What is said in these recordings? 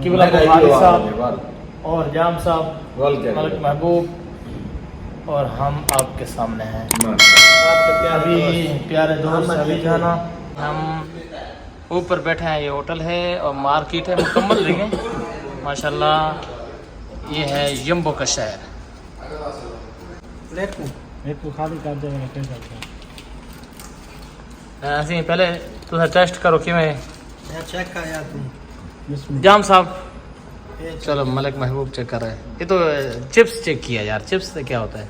किबला बुखारी साहब और जाम साहब, मलिक महबूब, और हम आपके सामने हैं। अभी प्यारे दोस्त अभी जाना, हम ऊपर बैठे हैं। ये होटल है और मार्केट है मुकम्मल रही है माशाल्लाह। ये है यम्बो का शहर। ऐसे पहले तुम टेस्ट करो कि मैं चेक कर यार तुम। जाम साहब चलो मलिक महबूब चेक कर रहे हैं। ये तो चिप्स चेक किया यार, चिप्स से क्या होता है?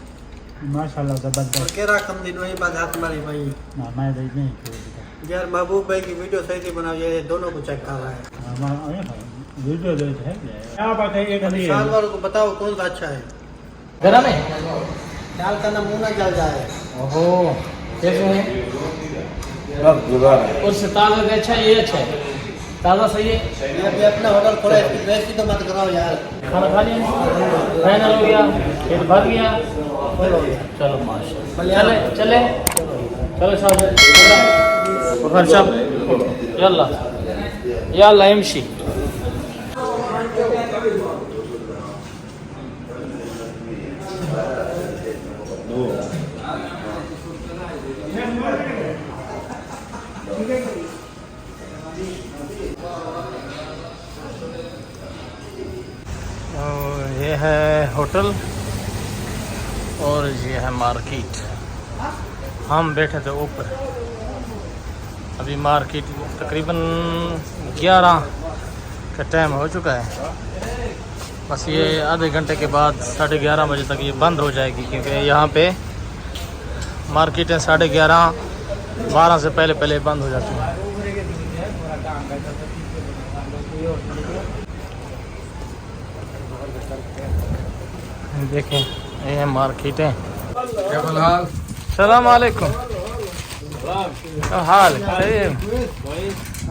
माशाल्लाह जबरदस्त। केरा कम दिन वही बात हाथ मारी भाई। ना मैं नहीं यार महबूब भाई की वीडियो सही से बनाओ, ये दोनों को चेक कर रहा है। वीडियो देते हैं क्या बात है? एक अभी साल वालों को बताओ कौन सा अच्छा है। गरम है? दाल का नमूना जल जाए। ओहो कैसे है? उससे ताज़ा का अच्छा, ये अच्छा है, ताज़ा सही है। ये अभी अपना होटल खोला है, इसकी बेइज्जती तो मत कराओ यार। खाना खा लिया, फाइनल हो गया, पेट भर गया, चलो माशाल्लाह। चले चलो साहब, खर्चा यल्ला यल्ला इमशी। ये है होटल और ये है मार्केट। हम बैठे थे ऊपर, अभी मार्केट तकरीबन 11 का टाइम हो चुका है। बस ये आधे घंटे के बाद 11:30 बजे तक ये बंद हो जाएगी, क्योंकि यहाँ पे मार्केटें 11:30 12 से पहले बंद हो जाती हैं। देखें ये है मार्केटें। सलाम अलैकुम। हाल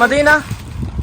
मदीना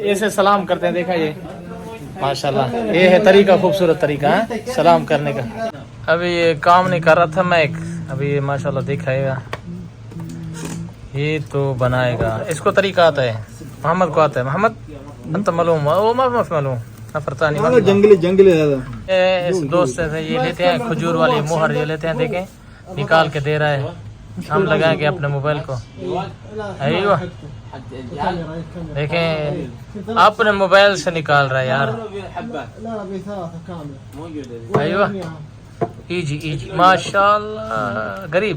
ऐसे सलाम करते हैं। देखा ये माशाल्लाह, ये है तरीका, खूबसूरत तरीका है सलाम करने का। अभी ये काम नहीं कर रहा था मैं, अभी ये माशाल्लाह दिखाएगा, ये तो बनाएगा। इसको तरीका आता है, मोहम्मद को आता है। मोहम्मद अंत मालूम वो मालूम नफरतानी जंगली है इस दोस्त से ये लेते हैं खजूर वाली मोहर, ये लेते हैं। देखें निकाल के दे रहा है, हम लगाएंगे अपने मोबाइल को। अयो देखें अपने मोबाइल से निकाल रहा है यार। अयो इजी माशाल्लाह, गरीब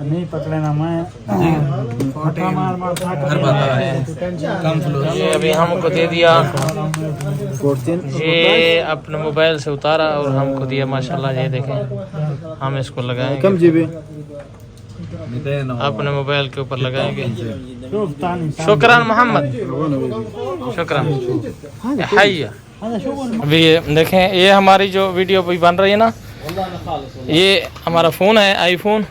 नहीं पकड़ना मैं ये अभी हमको दे दिया, ये अपने मोबाइल से उतारा और हमको दिया माशाल्लाह। ये देखें हम इसको लगाएंगे। कम जीबी? अपने मोबाइल के ऊपर लगाएंगे। शुक्रान मोहम्मद, शुक्रान। हाइया अभी ये देखें, ये हमारी जो वीडियो भी बन रही है ना, ये हमारा फ़ोन है आईफोन,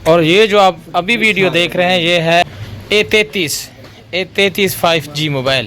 और ये जो आप अभी वीडियो देख रहे हैं ये है A33 5G मोबाइल।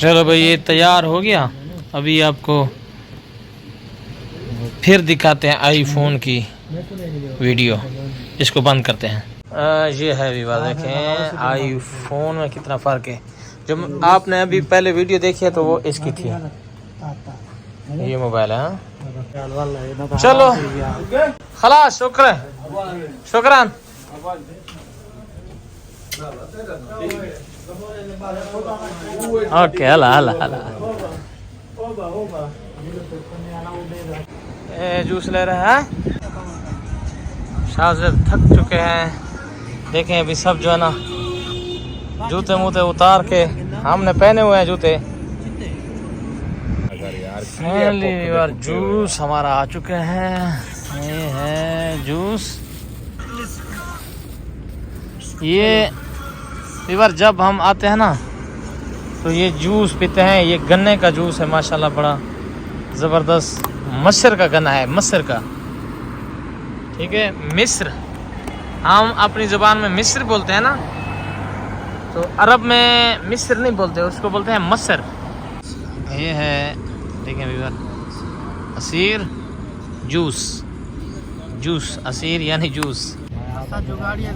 चलो भाई ये तैयार हो गया। अभी आपको फिर दिखाते हैं आईफोन की वीडियो, इसको बंद करते हैं। ये है विवाद, देखें आईफोन में कितना फ़र्क है। जो आपने अभी पहले वीडियो देखी है तो वो इसकी थी, ये मोबाइल है। हाँ? चलो खलास, शुक्रान। ओके, हला हला हला। जूस ले रहे हैं। शाहज़ेब थक चुके हैं। देखें अभी सब जो है ना जूते मूते उतार के, हमने पहने हुए हैं जूते। यार जूस हमारा आ चुके हैं। ये है जूस। ये बार जब हम आते हैं ना तो ये जूस पीते हैं। ये गन्ने का जूस है माशाल्लाह, बड़ा ज़बरदस्त। मस्र का गन्ना है, मस्र का, ठीक है। मिस्र, हम अपनी ज़ुबान में मिस्र बोलते हैं ना, तो अरब में मिस्र नहीं बोलते, उसको बोलते हैं मस्र। ये है देखें viewer, Asir juice, juice Asir यानी जूस। जो गाड़ियाँ